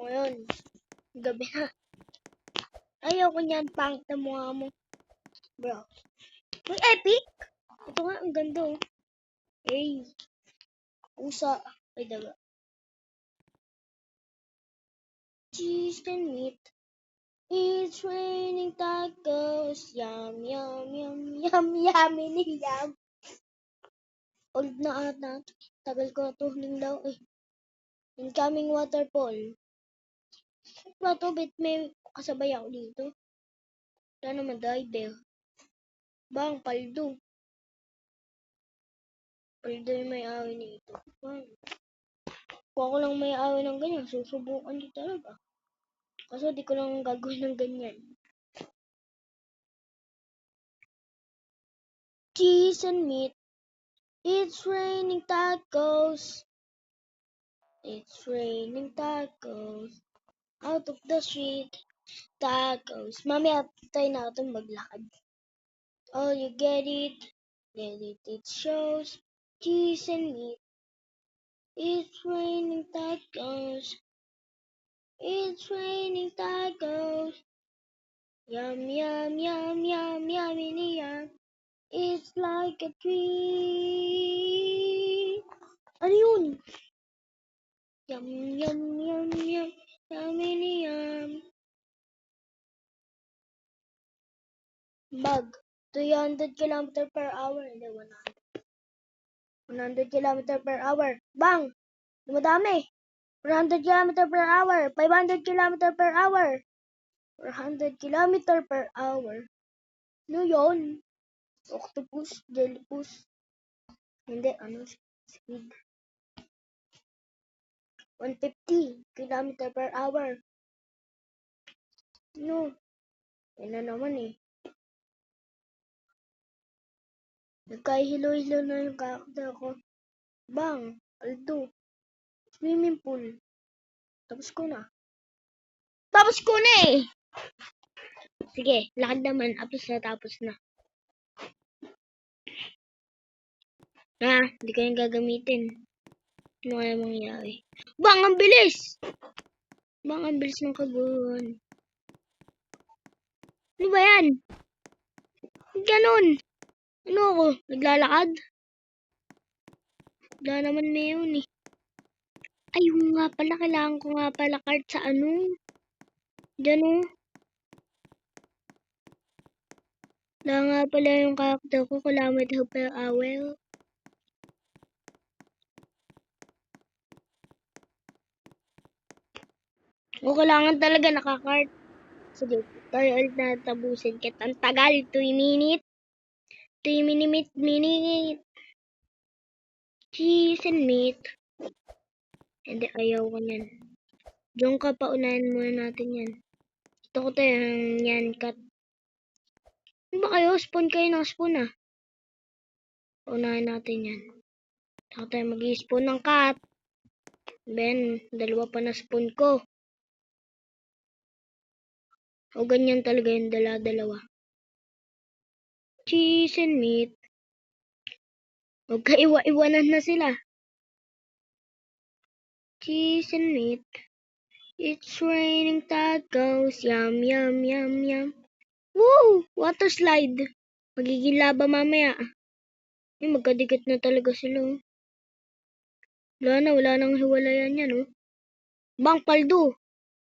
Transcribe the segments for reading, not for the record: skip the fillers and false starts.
ngayon. Gabi na. Ayoko niyan, pangit na mukha mo. Bro. May epic! Ito nga, ang ganda oh. Hey. Usa. Ay, daga. Cheese and meat. It's raining tacos. Yum, yum, yum, yum, yummy, yum. Old na ata. Tagal ko na to daw eh. Incoming waterfall. Ba to, bit may kasabay ako dito. Wala naman diver. Bang, paldo. Paldo yung may awin nito. Bang. Kung ako lang may awin ng ganyan, susubukan ko talaga. Kaso di ko lang gagawin ng ganyan. Cheese and meat. It's raining tacos. It's raining tacos. Out of the street. Tacos. Mamaya tayo na itong maglakad. Oh, you get it. Get it. It shows. Cheese and meat. It's raining tacos. It's raining tacos. Yum, yum, yum, yum, yummy, yum. It's like a tree. Ano yun? Yum, yum, yum, yum, yummy, yum. Bag. 300 km per hour. Hindi, 100 km per hour. Bang! Dumadami. 400 km per hour. 500 km per hour. 400 km per hour. Ano yun? Octopus, jellyfish. Hindi, ano? Speed. 150 km per hour. No. Yan na naman eh. Nagkahilo-hilo na yung kakta ko. Bang! Aldo. Swimming pool. Tapos ko na. Tapos ko na eh! Sige, lakad naman. Tapos na. Hindi ko yung gagamitin. Ano kaya mangyayari? Bang! Ang bilis! Bang! Ang bilis ng kaguhan. Ano ba yan? Ganon! Ano ako? Naglalakad? Wala naman mayon eh. Ay, yung nga pala. Kailangan ko nga pala card sa ano. Diyan o. Wala nga pala yung character ko. Kilometer per hour. O, kailangan talaga nakakart. Sige, tutorial na tabusin kita. Ang tagal. 2 minute. 3 minute. Cheese and meat. Hindi, ayaw ko yan. Diyan ka, paunahin muna natin yan. Ito ko tayo yan, cut. Ano ba kayo? Spawn kayo ng spawn ah. Paunahin natin yan. Ito tayo mag-i-spawn ng cut. Ben, dalawa pa na spawn ko. O ganyan talaga yung dalawa. Cheese and meat. Magkaiwa-iwanan na sila. Cheese and meat. It's raining tacos. Yum, yum, yum, yum. Woo! Water slide. Magiging laba mamaya. Ay, magkadikit na talaga sila. Oh. Wala nang hiwalayan yan. Oh. Bang, paldo.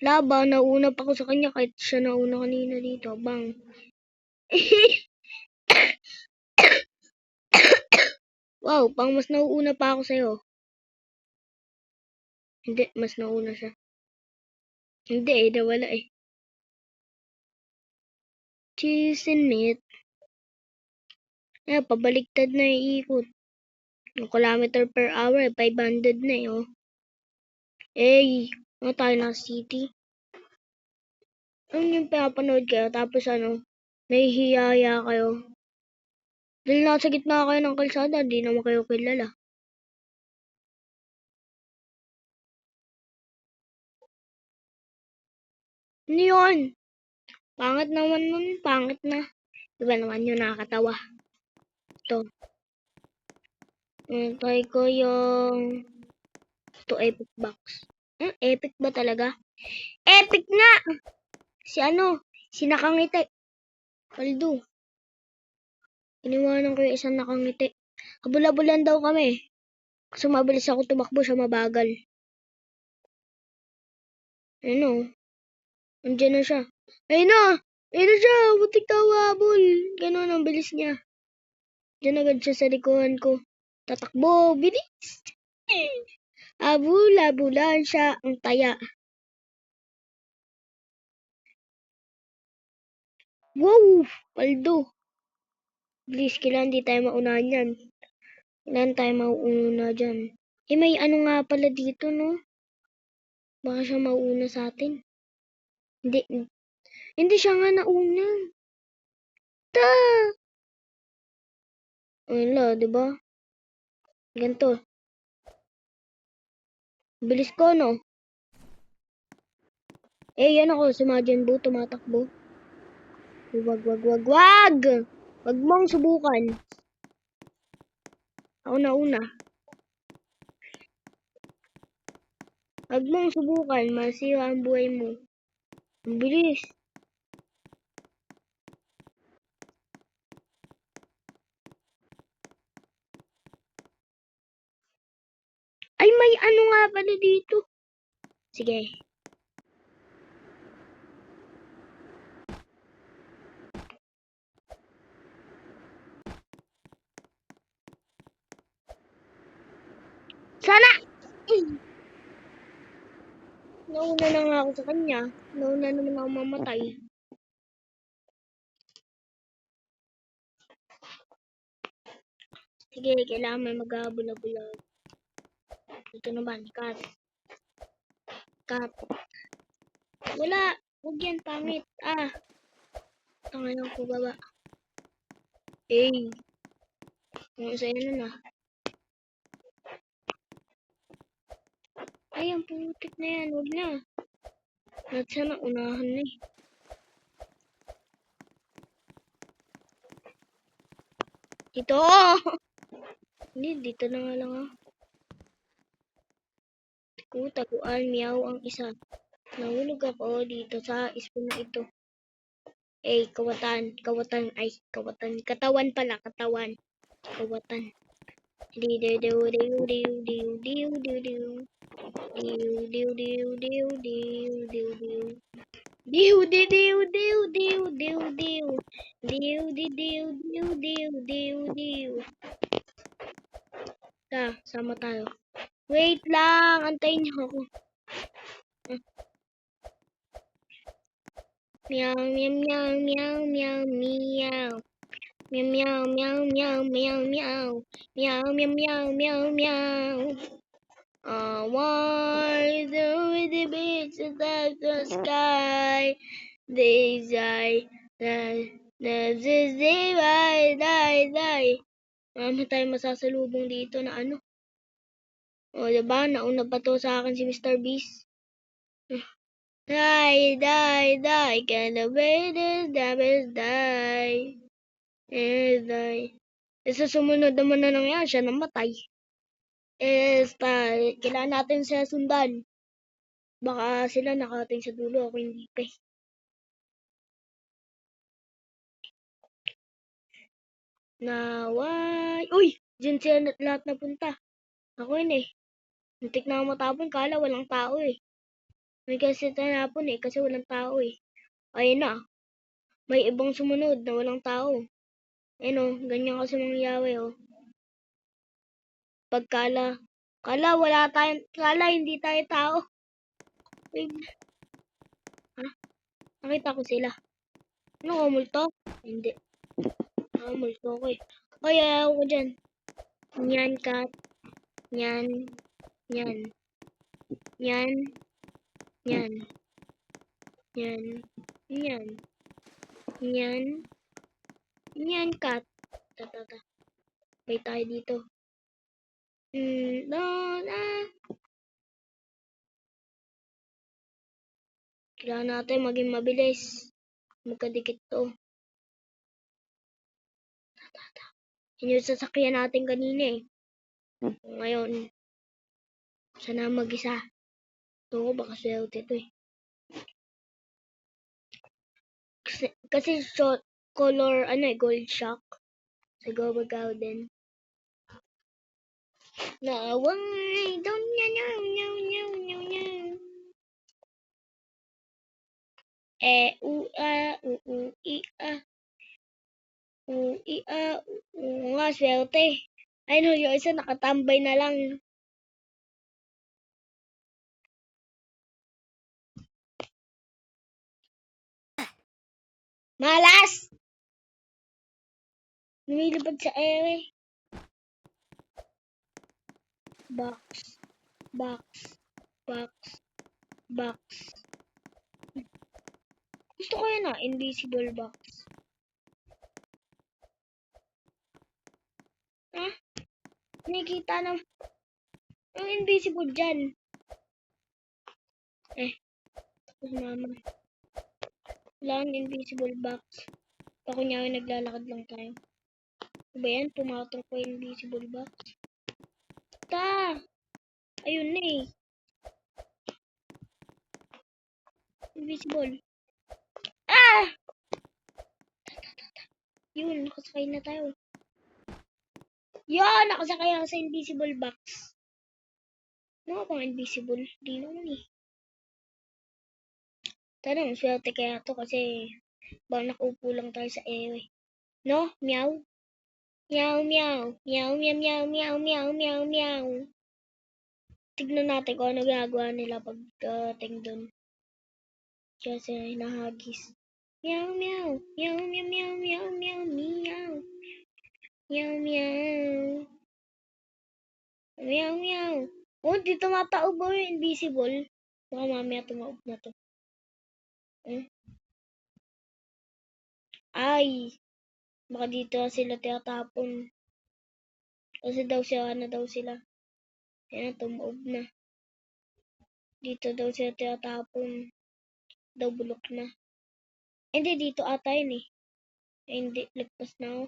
Laba, nauna pa ako sa kanya kahit siya nauna kanina dito. Bang. Wow, pang mas nauuna pa ako sa'yo. Hindi, mas nauna siya. Hindi eh, nawala eh. Cheese and meat. Ayan, pabaliktad na yung ikot. Yung kilometer per hour, 500 na eh, oh. Eh, ano tayo na city? Ano yung pinapanood kayo? Tapos ano, nahihiyaya kayo. Dahil nasa gitna kayo ng kalsada, di naman kayo kilala. Ano yun? Pangit naman nun, pangit na. Diba naman yun nakakatawa. Ito. Try ko yung ito epic box. Epic ba talaga? Epic nga! Si nakangiti. Paldo. Iniwanan ko yung isang nakangiti. Habula-bulan daw kami. Kasi mabilis ako tumakbo, siya mabagal. Ayun o. Andiyan na siya. Ayun na! Ayun na siya! Butik na habol. Ganon ang bilis niya. Diyan agad siya sa likuhan ko. Tatakbo. Bilis! Habula-bulan siya ang taya. Wow! Paldo. Please, kailangan di tayo maunahan yan. Kailangan tayo mauuna dyan. May ano nga pala dito, no? Baka siya mauuna sa atin. Hindi siya nga nauna. Ta! Wala, diba? Ganito. Bilis ko, no? Yan ako, si Majin Buu, tumatakbo. Wag! Wag mong subukan. Ako na una. Wag mong subukan, masira ang buhay mo. Ang bilis. Ay, may ano nga pala dito. Sige. Sana! Nauna na nga ako sa kanya. Nauna naman ako mamatay. Sige, kailangan may maghabula-bula. Ito naman, cut. Wala! Huwag yan, pangit. Tangan ko baba. Ang saya nun ah. Ay, ang putik na yan. Huwag na. At sana unahan na eh. Dito! Hindi, dito na nga lang ah. Taguan, meow ang isa. Nahulog ako dito sa spoon na ito. Kawatan. Katawan pala, katawan. Kawatan. Sama tayo. Wait lang, antayin niyo ako. Meow, meow, meow, meow, meow, meow. Meow, meow, meow, meow, meow, meow. Meow, meow, meow, meow, meow. Why the beach is at the sky? They die, die. Marami tayong masasalubong dito na ano. Diba? Nauna pa to sa akin si Mr. Beast. Die. Gonna wait this damage die. Sa sumunod naman na nangyari, siya namatay. Kailangan natin siya sundan. Baka sila nakarating sa dulo, ako hindi pa eh. Naway! Uy! Diyan sila lahat napunta. Ako yun eh. Muntik na ako matapon, kala walang tao eh. May kasi tanapon eh, kasi walang tao eh. Ayun na. May ibang sumunod na walang tao. Ganyan kasi mangyayari oh. Kala hindi tayo tao. Nakita ko sila. Ano, multo? Hindi. Multo ko eh. Ayaw ko dyan. Nyan, kat. Nyan. Nyan, kat. Bay tayo dito. Kailangan natin maging mabilis. Magkadikit to. Yun yung sasakyan natin kanina eh. Ngayon, sana mag-isa. Oo, baka swerte to eh. Kasi short color, gold shock. Sa Goba Garden. Naaway, don't nga, swerte. Ay, no, yung isa nakatambay na lang. Malas! Lumilipad sa ere. Box. Gusto ko yun invisible box. Ha? Nakikita na yung invisible dyan. Tapos mama. Wala ang invisible box. Ako niya naglalakad lang tayo. Ba yan? Pumatong ko yung invisible box. Ayun na eh. Invisible. Yun, nakasakay na tayo. Yan, nakasakay ako sa invisible box. Ano akong invisible? Di naman eh. Tanong, swerte kaya to kasi baka nakaupo lang tayo sa ere. No? Meow? Meow, meow. Meow, meow, meow, meow, meow, meow, meow. Tignan natin kung ano ginagawa nila pagdating dun. Kasi hinahagis. Meow, meow. Meow, meow, meow, meow, meow, meow. Meow, meow. Meow, meow. Oh, di tumataob ba yung invisible? Baka mamaya tumaob na to. Ay, baka dito sila tinatapon. Kasi daw sila. Yan, tumaob na. Dito daw sila tinatapon. Daw bulok na. Hindi, dito ata yun eh. Hindi, lagpas na ako.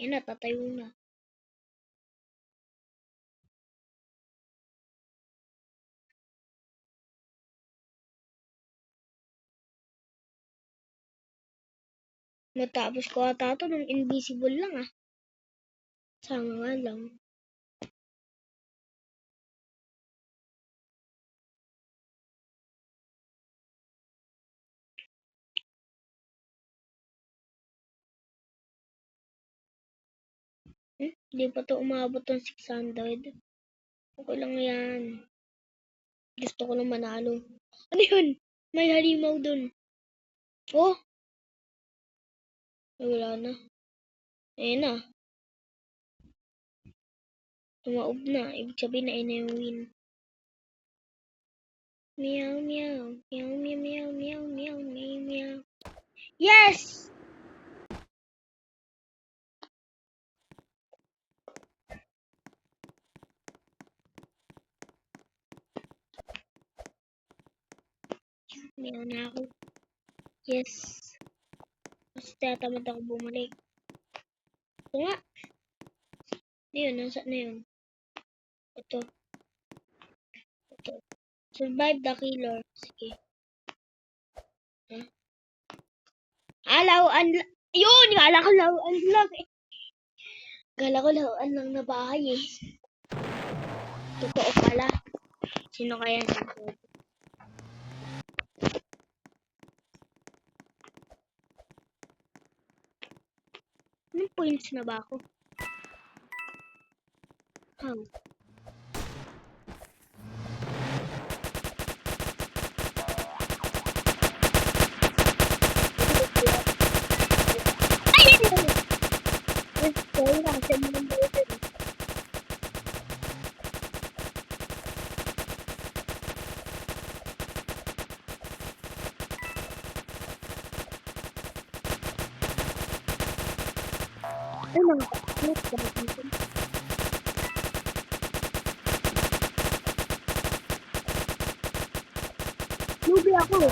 Yan na, tatayo na. Natapos ko ata ito ng invisible lang ah. Sama nga lang. Hindi pa to umabot ng 600. Okay lang yan. Gusto ko lang manalo. Ano yun? May halimaw dun. Oh! Ay, wala na. Ayan na. Tumaob na. Ibig sabihin na yung win. Meow, meow. Meow, meow, meow, meow, meow, meow, meow. Yes! Meow na ako. Yes. Mas tatamad ako bumalik. Ito nga. Ayun, nasa na yun? Ito. Survive the killer. Sige. Lawaan lang. Yun! Kala ko lawaan lang eh. Kala ko lawaan lang na bahay eh. Totoo pala. Sino kaya nagsasabi? Anong points na ba ako? How? Lugi ako.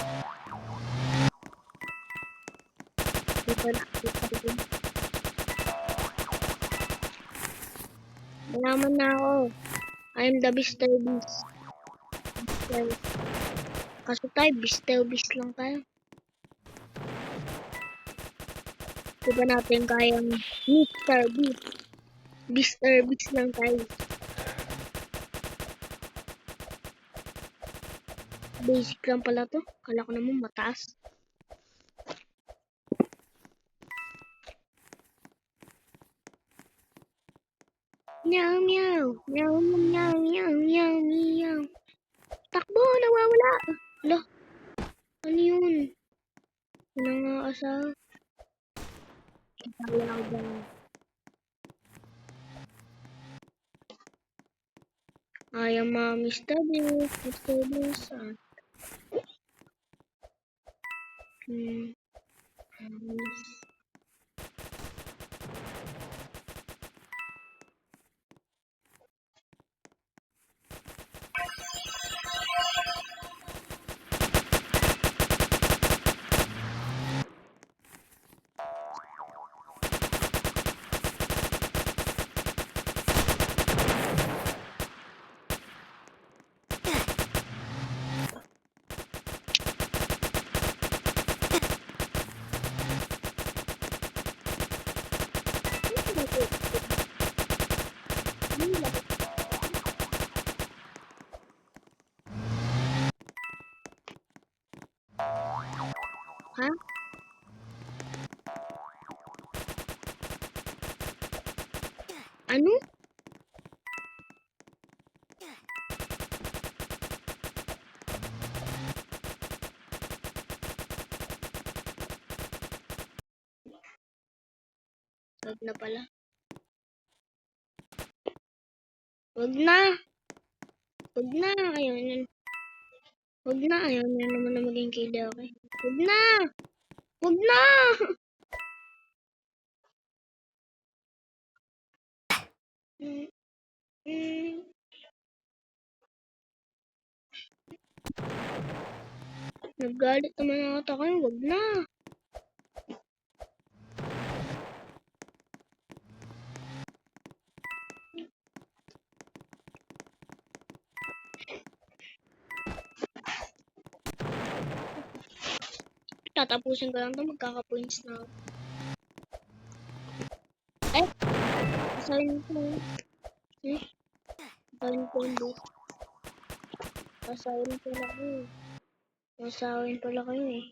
Mayaman na ako. I'm the Mr. Beast. Kaso tayo, Mr. Beast lang tayo. Di ba natin kayang Mr. Beast? Mr. Beast lang tayo. Basic lang pala to. Kala ko naman mataas. Meow, meow. Meow, meow, meow, meow, meow. Takbo, nawawala. Ala, ano yun? Ano nga asawa? Kaya ako dyan. I am a Mr. Beast, Mr. Beast. Ha? Ano? Wag na pala. Wag na. Wag na. Ayaw na. Wag na. Ayaw na naman na maging killer, okay? Wag na. Wag na. Naggalit naman ata kayo. Wag na. Tatapusin ko lang ito. Magkaka-points na ako. Eh! Asahin ko. Eh? Asahin ko yung boot. Asahin pala kayo. Asahin pala kayo eh.